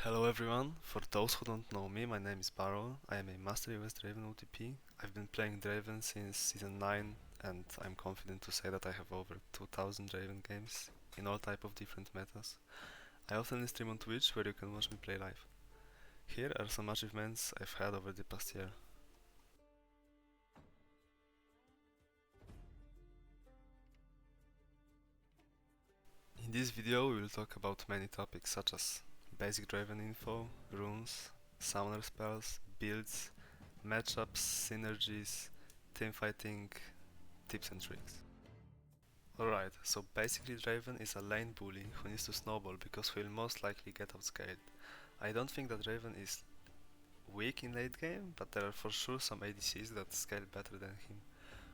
Hello everyone, for those who don't know me, my name is Barrow. I am a Master US Draven OTP. I've been playing Draven since Season 9 and I'm confident to say that I have over 2000 Draven games in all type of different metas. I often stream on Twitch where you can watch me play live. Here are some achievements I've had over the past year. In this video we will talk about many topics such as basic Draven info, runes, summoner spells, builds, matchups, synergies, teamfighting, tips and tricks. Alright, so basically Draven is a lane bully who needs to snowball because he will most likely get outscaled. I don't think that Draven is weak in late game, but there are for sure some ADCs that scale better than him.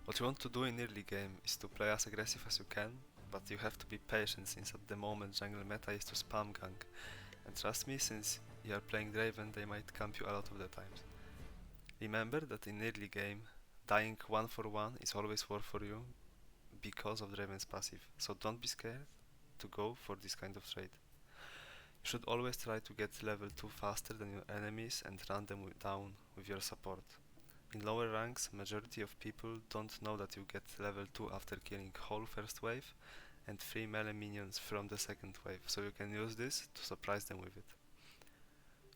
What you want to do in early game is to play as aggressive as you can, but you have to be patient since at the moment jungle meta is to spam gank. And trust me, since you are playing Draven, they might camp you a lot of the times. Remember that in early game, dying 1 for 1 is always war for you because of Draven's passive, so don't be scared to go for this kind of trade. You should always try to get level 2 faster than your enemies and run them down with your support. In lower ranks, majority of people don't know that you get level 2 after killing whole first wave and 3 melee minions from the second wave, so you can use this to surprise them with it.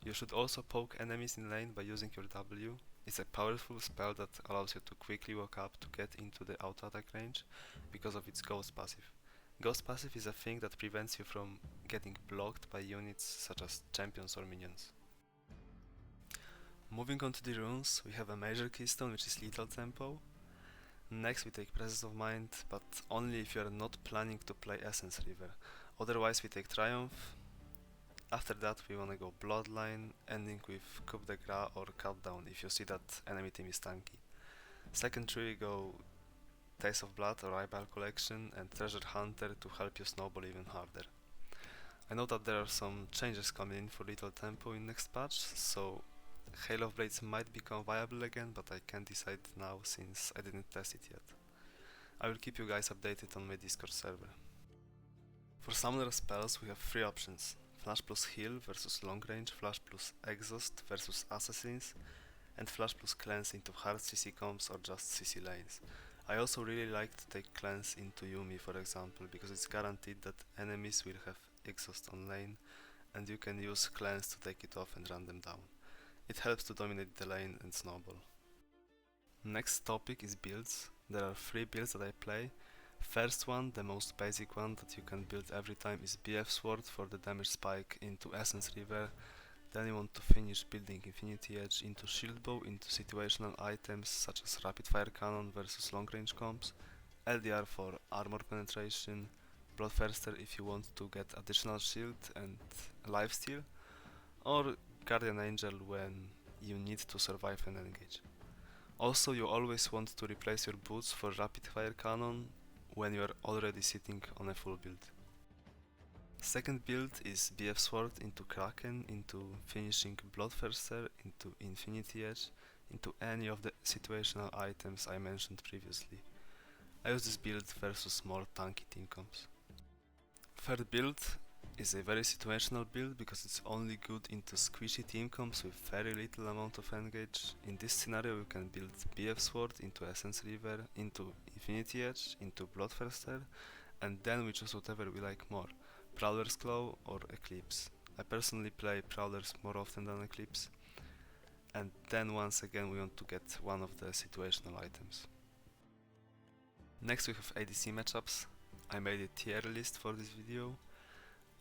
You should also poke enemies in lane by using your W. It's a powerful spell that allows you to quickly walk up to get into the auto attack range because of its ghost passive. Ghost passive is a thing that prevents you from getting blocked by units such as champions or minions. Moving on to the runes, we have a major keystone which is lethal tempo. Next we take presence of mind, but only if you are not planning to play essence river. Otherwise we take triumph. After that we wanna go bloodline, ending with coup de grace or countdown if you see that enemy team is tanky. Second tree we go taste of blood or eyeball collection and treasure hunter to help you snowball even harder. I know that there are some changes coming in for lethal tempo in next patch, so Hail of Blades might become viable again, but I can't decide now since I didn't test it yet. I will keep you guys updated on my Discord server. For summoner spells we have 3 options: Flash plus Heal versus Long Range, Flash plus Exhaust versus Assassins, and Flash plus Cleanse into hard CC comps or just CC lanes. I also really like to take Cleanse into Yuumi for example, because it's guaranteed that enemies will have Exhaust on lane and you can use Cleanse to take it off and run them down. It helps to dominate the lane and snowball. Next topic is builds. There are 3 builds that I play. First one, the most basic one that you can build every time, is BF Sword for the damage spike into Essence River. Then you want to finish building Infinity Edge into Shield Bow into situational items such as Rapid Fire Cannon versus long range comps, LDR for armor penetration, Bloodthirster if you want to get additional shield and lifesteal, or Guardian Angel when you need to survive and engage. Also, you always want to replace your boots for Rapid Fire Cannon when you are already sitting on a full build. Second build is BF Sword into Kraken, into finishing Bloodthirster, into Infinity Edge, into any of the situational items I mentioned previously. I use this build versus more tanky team comps. Third build is a very situational build because it's only good into squishy team comps with very little amount of engage. In this scenario you can build BF Sword into Essence River, into Infinity Edge, into Bloodthirster, and then we choose whatever we like more, Prowler's Claw or Eclipse. I personally play Prowlers more often than Eclipse, and then once again we want to get one of the situational items. Next we have ADC matchups. I made a tier list for this video.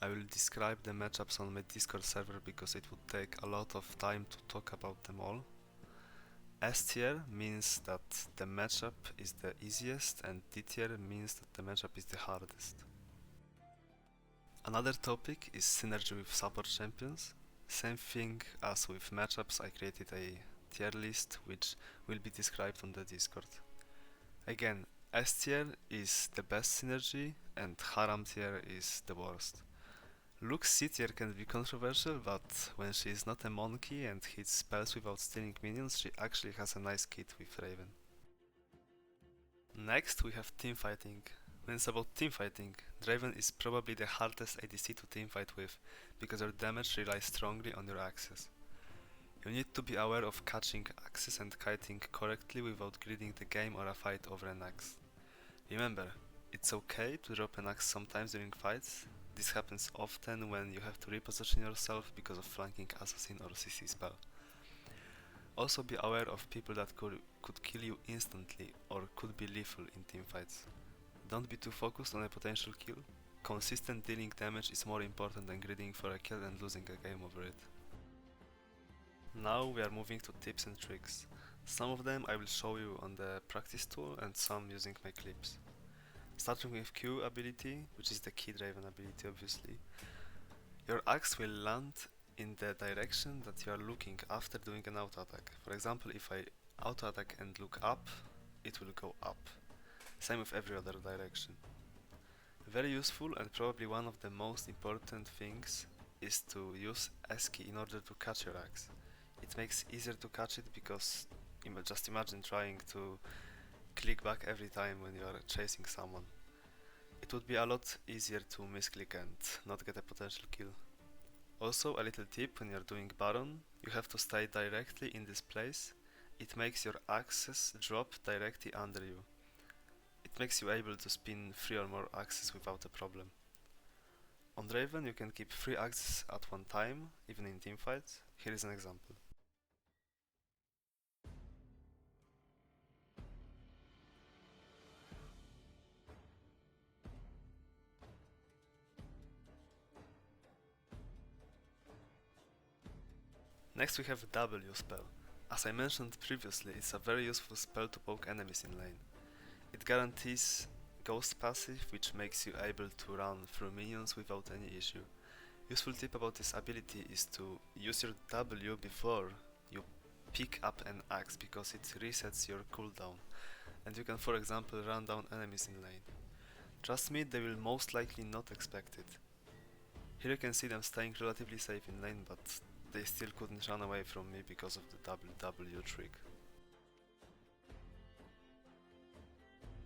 I will describe the matchups on my Discord server because it would take a lot of time to talk about them all. S tier means that the matchup is the easiest and D tier means that the matchup is the hardest. Another topic is synergy with support champions. Same thing as with matchups, I created a tier list which will be described on the Discord. Again, S tier is the best synergy and Haram tier is the worst. Luke's C tier can be controversial, but when she is not a monkey and hits spells without stealing minions, she actually has a nice kit with Raven. Next we have teamfighting. When it's about teamfighting, Draven is probably the hardest ADC to teamfight with, because your damage relies strongly on your axes. You need to be aware of catching axes and kiting correctly without greeding the game or a fight over an axe. Remember, it's okay to drop an axe sometimes during fights. This happens often when you have to reposition yourself because of flanking assassin or CC spell. Also be aware of people that could kill you instantly or could be lethal in teamfights. Don't be too focused on a potential kill. Consistent dealing damage is more important than greeding for a kill and losing a game over it. Now we are moving to tips and tricks. Some of them I will show you on the practice tool and some using my clips. Starting with Q ability, which is the key Draven ability obviously. Your axe will land in the direction that you are looking after doing an auto attack. For example, if I auto attack and look up, it will go up. Same with every other direction. Very useful and probably one of the most important things is to use S key in order to catch your axe. It makes easier to catch it because just imagine trying to click back every time when you are chasing someone. It would be a lot easier to misclick and not get a potential kill. Also, a little tip: when you're doing Baron, you have to stay directly in this place. It makes your axes drop directly under you. It makes you able to spin 3 or more axes without a problem. On Draven you can keep 3 axes at one time, even in teamfights. Here is an example. Next we have W spell. As I mentioned previously, it's a very useful spell to poke enemies in lane. It guarantees ghost passive, which makes you able to run through minions without any issue. Useful tip about this ability is to use your W before you pick up an axe, because it resets your cooldown and you can, for example, run down enemies in lane. Trust me, they will most likely not expect it. Here you can see them staying relatively safe in lane, but they still couldn't run away from me because of the W trick.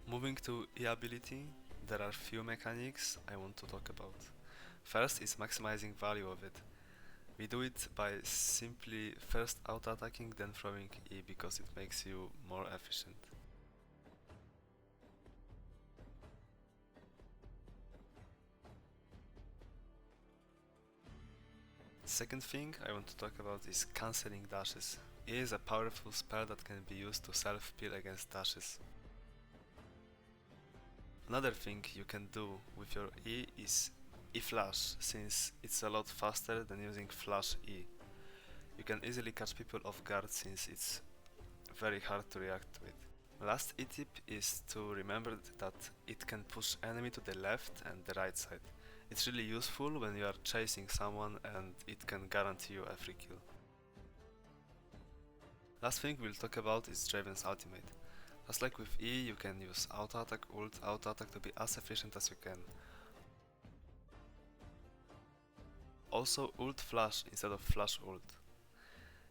Moving to E ability, there are few mechanics I want to talk about. First is maximizing value of it. We do it by simply first auto-attacking, then throwing E, because it makes you more efficient. Second thing I want to talk about is cancelling dashes. E is a powerful spell that can be used to self-peel against dashes. Another thing you can do with your E is E-flash, since it's a lot faster than using flash E. You can easily catch people off guard since it's very hard to react to it. Last E-tip is to remember that it can push enemy to the left and the right side. It's really useful when you are chasing someone and it can guarantee you a free kill. Last thing we'll talk about is Draven's ultimate. Just like with E, you can use auto attack, ult, auto attack to be as efficient as you can. Also ult flash instead of flash ult.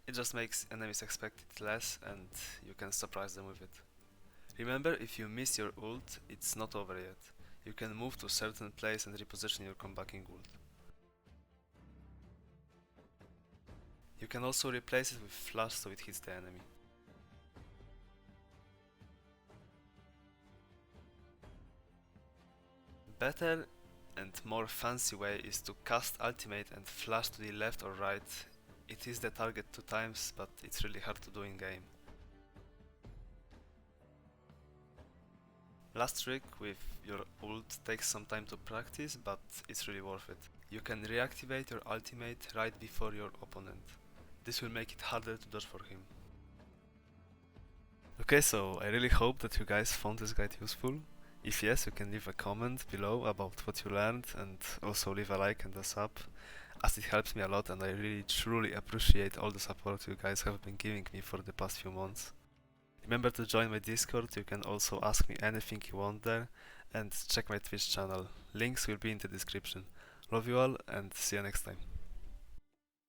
It just makes enemies expect it less and you can surprise them with it. Remember, if you miss your ult, it's not over yet. You can move to a certain place and reposition your comebacking ult. You can also replace it with flash so it hits the enemy. Better and more fancy way is to cast ultimate and flash to the left or right. It is the target 2 times, but it's really hard to do in game. Last trick with your ult takes some time to practice, but it's really worth it. You can reactivate your ultimate right before your opponent. This will make it harder to dodge for him. Okay, so I really hope that you guys found this guide useful. If yes, you can leave a comment below about what you learned, and also leave a like and a sub, as it helps me a lot and I really truly appreciate all the support you guys have been giving me for the past few months. Remember to join my Discord, you can also ask me anything you want there, and check my Twitch channel. Links will be in the description. Love you all and see you next time.